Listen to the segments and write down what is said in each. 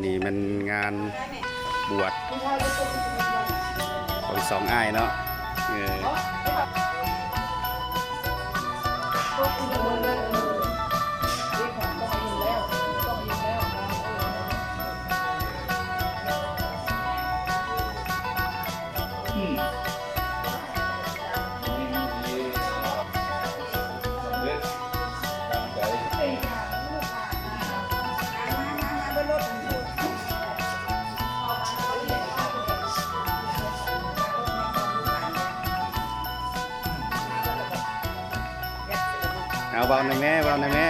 วันนี้มันงานบวชของสองอ้ายเนาะเอาเบาหน่อยแม่เบาหน่อยแม่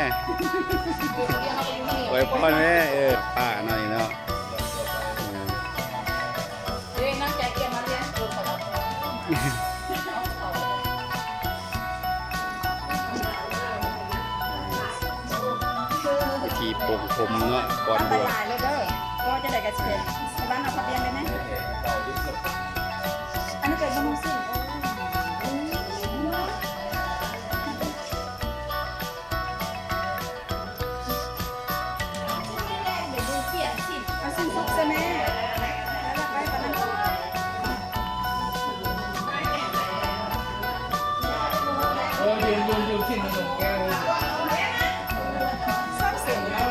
ไว้พ่อแม่ป้าหน่อยเนาะนั่งใจเกียร์มาเรียนทีปงผมเนาะก่อนบวชเลยเด้อก็จะได้กระเทียมบ้านเอาขับเรียนได้ไหมอันนี้เกิดมาสิยืนขึ้นมาหนึ่งแก้วชอบเสียงเรา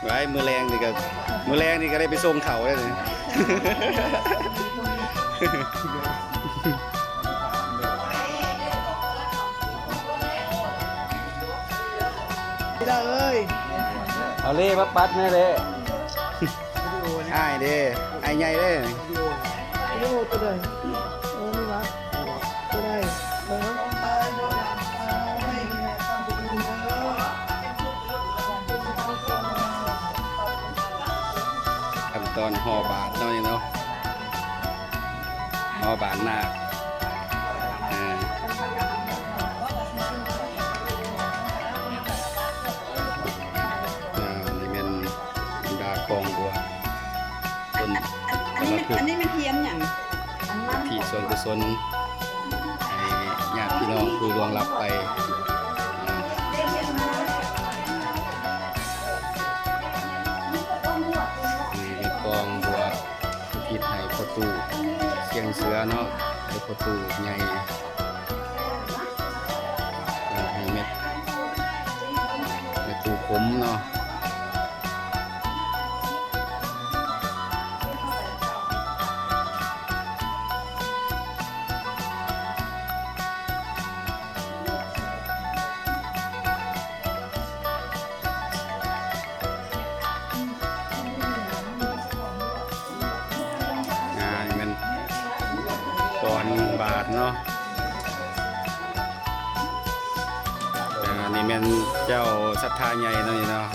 ไว้มือแรงนี่ก็ได้ไปส่งเขาได้เลยได้เอ้ยเอาเล่ปัดแม่เล่ไอ้เด้ไอ้ใหญ่เด้โย่ตัวใดนี่นะตัวใดขั้นตอนห่อบาทเนาะนี่เนาะห่อบาทหน้ากองบัวต้นอันนี้มันเทียนอย่างที่ส่วนกุศลให้ญาติพี่น้องผู้ล่วงลับไปมีกองบัวทิศให้ประตูเสียงเสือเนาะให้ประตูใหญ่ให้เม็ดตูผมเนาะก่อนบาทเนาะนี่เป็นเจ้าศรัทธาใหญ่เนาะนี่เนาะ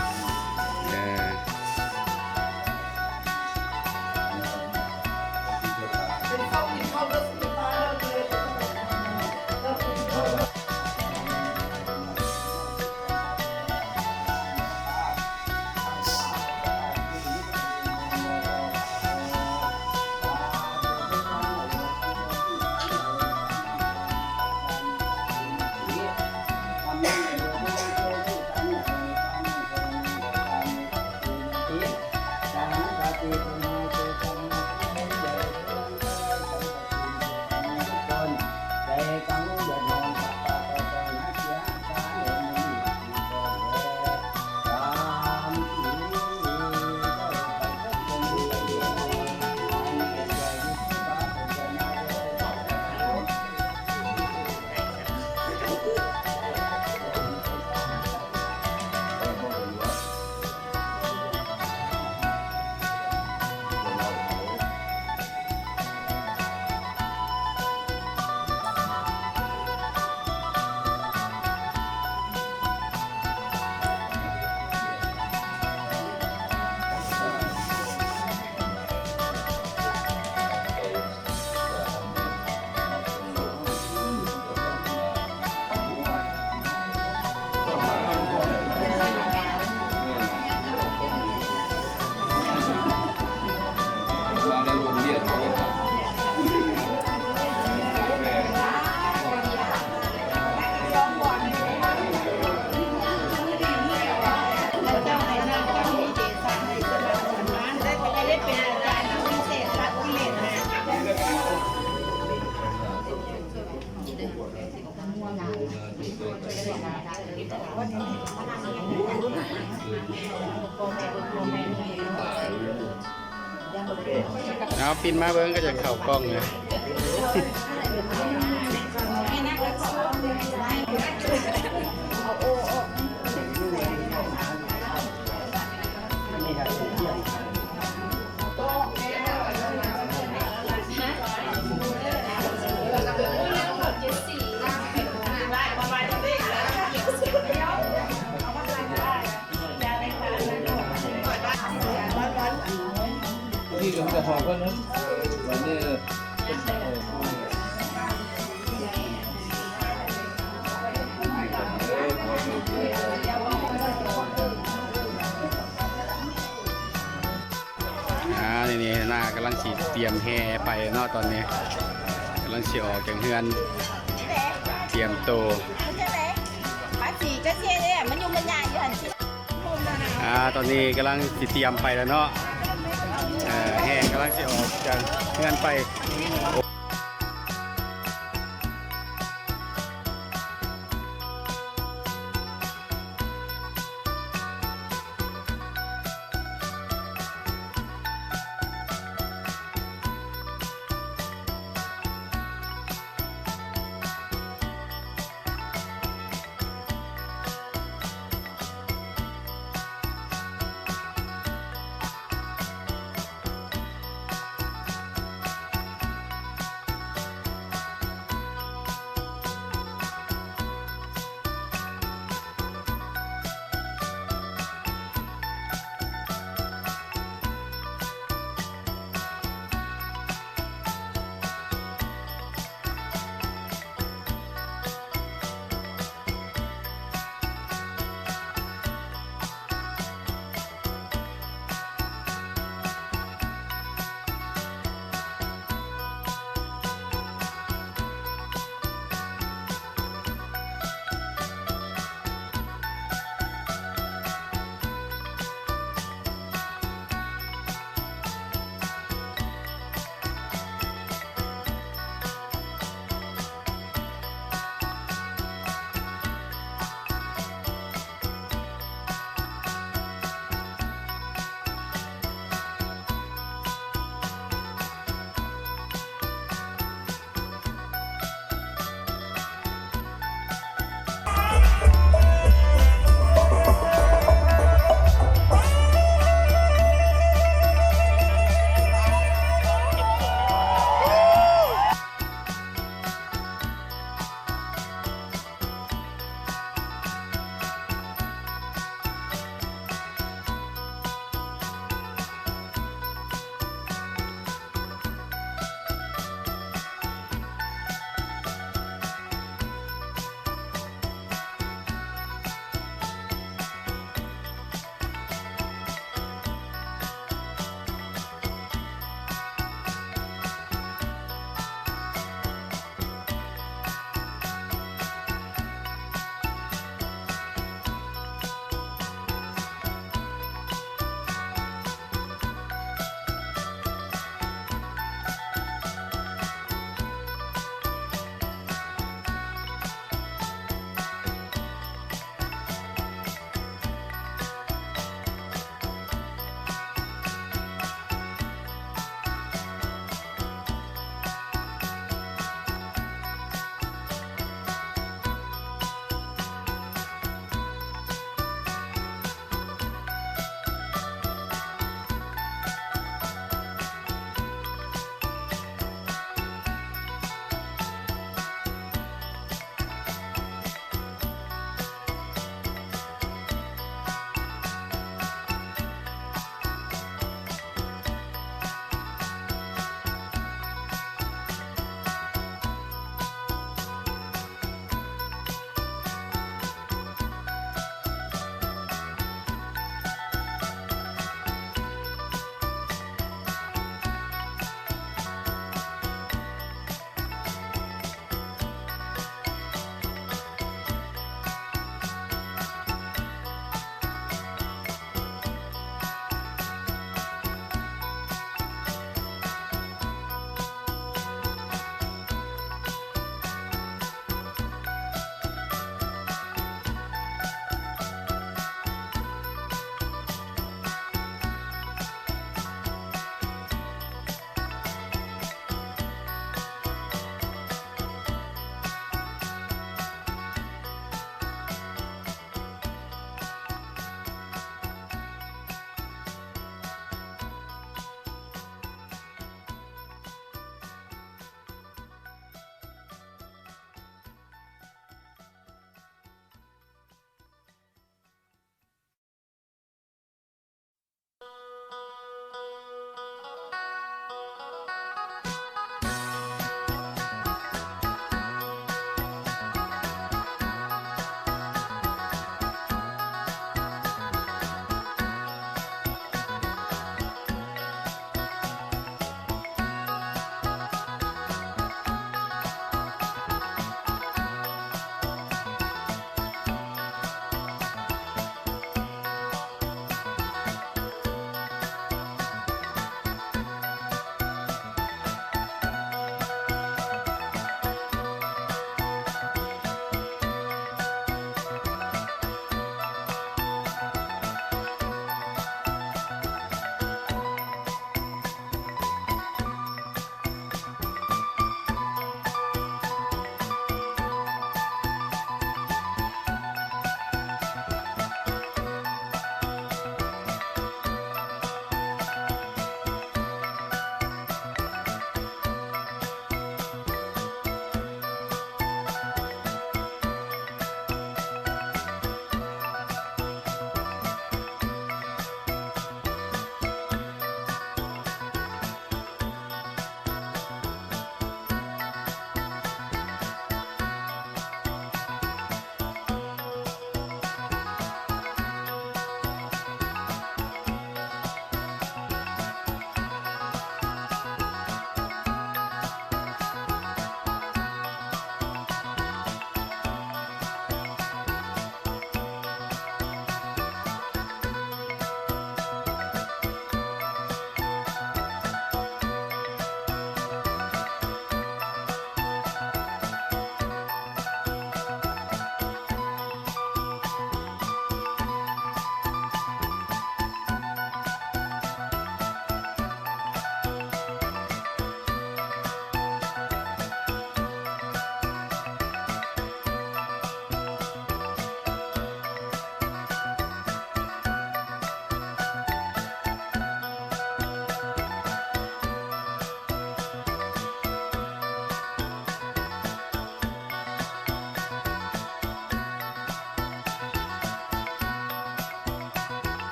เอาปินมาเบิ้งก็จะเข้ากล้องเลยที่เหลือแต่หอมก็นะวันนี้นี่หน้ากำลังสีเตรียมแห่ไปเนาะตอนนี้กำลังสีออกจากเฮือนเตรียมโตว ป้าสีก็เช่เนี่ยมันยุ่งมันยากอยู่หันสิ ตอนนี้กำลังสิเตรียมไปแล้วเนาะแห่กำลังสิออกจากเฮือนไป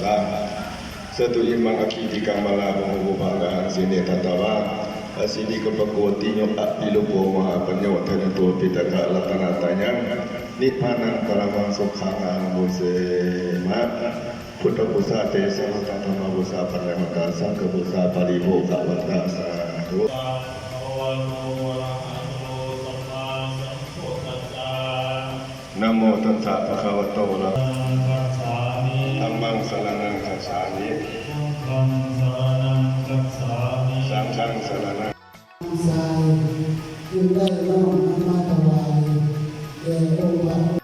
sa satu imang akidi kamala pengubahkan sini tatawa sini kepakoti nyok pilupo maha penyawatan itu pitaka latanatanya nipanan kalamang sukhangan musema Putra Pusa Desa Tama Pusa Pandamaka Sangka Pusa Pariho Kawata Sadu Namo Tassa Bhagavato Dhammang Saranang Gacchami Sanghang Saranang ทรายจึงได้น้อมนำมาถวายแด่องค์พระ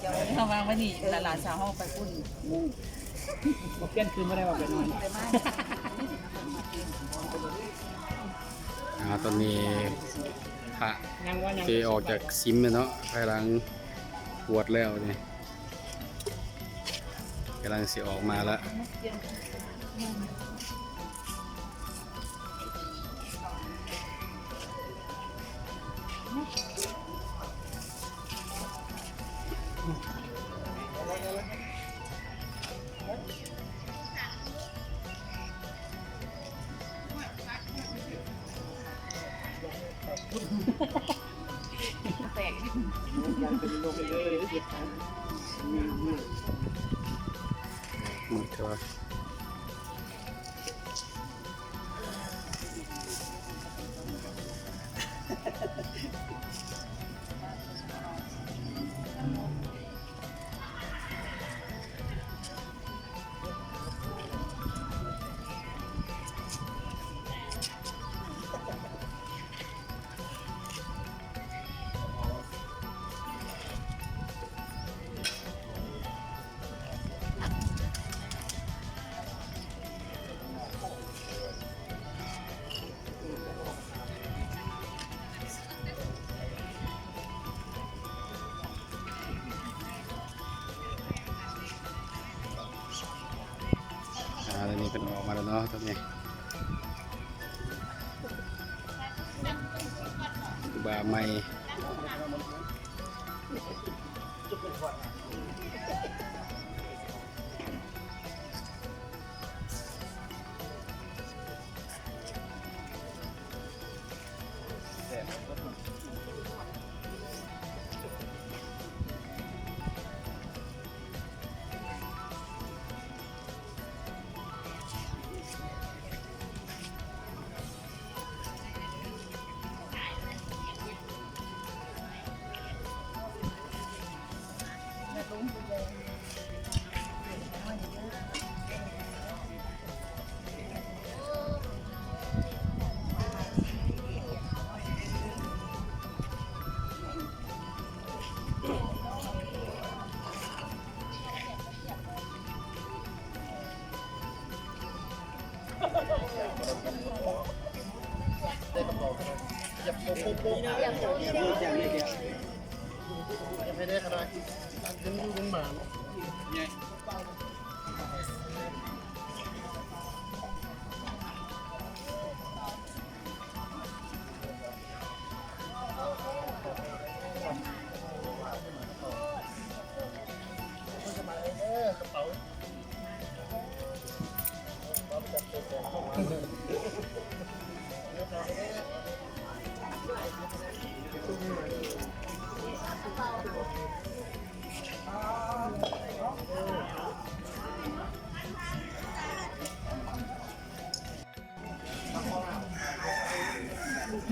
เดี๋ยวเขาวางไว้นี่หลานสาวห้องไปพุ่น บอกเปลี่ยนคืนไม่ได้ว่าไปนอน ไปมาก ตอนนี้พระ ยังว่ายัง เจออกจากซิมเนาะกำลังปวดแล้วนี่กำลังสิออกมาแล้วมือเธอตอนนี้เป็นออกมาแล้วเนาะตอนนี้บาไม่ ค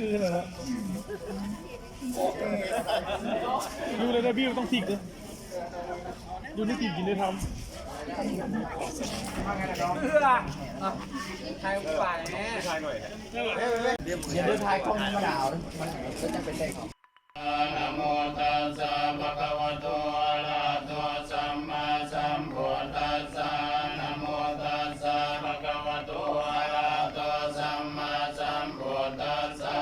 ืออะไรนะดูเลยนะพี่ต้องถิกเลยดูนี่ถิกกินได้ทำถ่ายฝ่ายแม่ถ่ายหน่อยเดี๋ยวถ่ายกล้องมันยาวมันจะเป็นเด็กนะโมตัสสะภะคะวะโตอะระหะโตสัมมาสัมพุทธัสสะนะโมตัสสะภะคะวะโตอะระหะโตสัมมาสัมพุทธัสสะ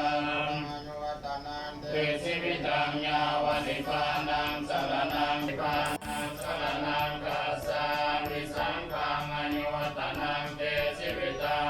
เตสิวิตังยาวะนิพพานังสรณังนิพพานังสรณังกัสสามิสังฆังอนิวัตนังเตสิวิตัง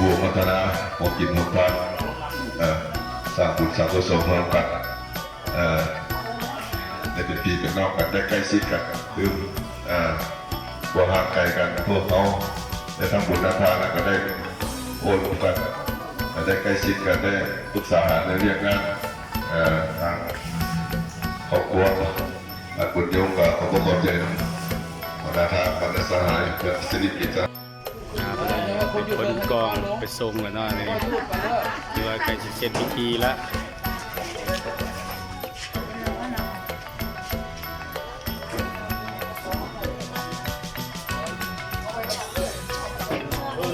วัวพัฒนาหมกินหมกพันสร้างบุญสร้างกุศลร่วมกันได้เป็นพี่เป็นน้องกันได้ใกล้ชิดกันคือบ่ห่างไกลกันพวกเขาได้ทำบุญทำทานแล้วก็ได้โอนกันได้ใกล้ชิดกันได้ปรึกษาหาเรื่องงานทางครอบครัวคุณโยมกับขอบคุณใจหัวหน้าทางบรรดาสหายเพื่อสิริกิจเป็นคนกองไปทรงแล้วเนาะนี่คือว่าใกล้จะเสร็จพิธีแล้ว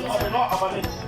เอาไปรอเอาไปเลย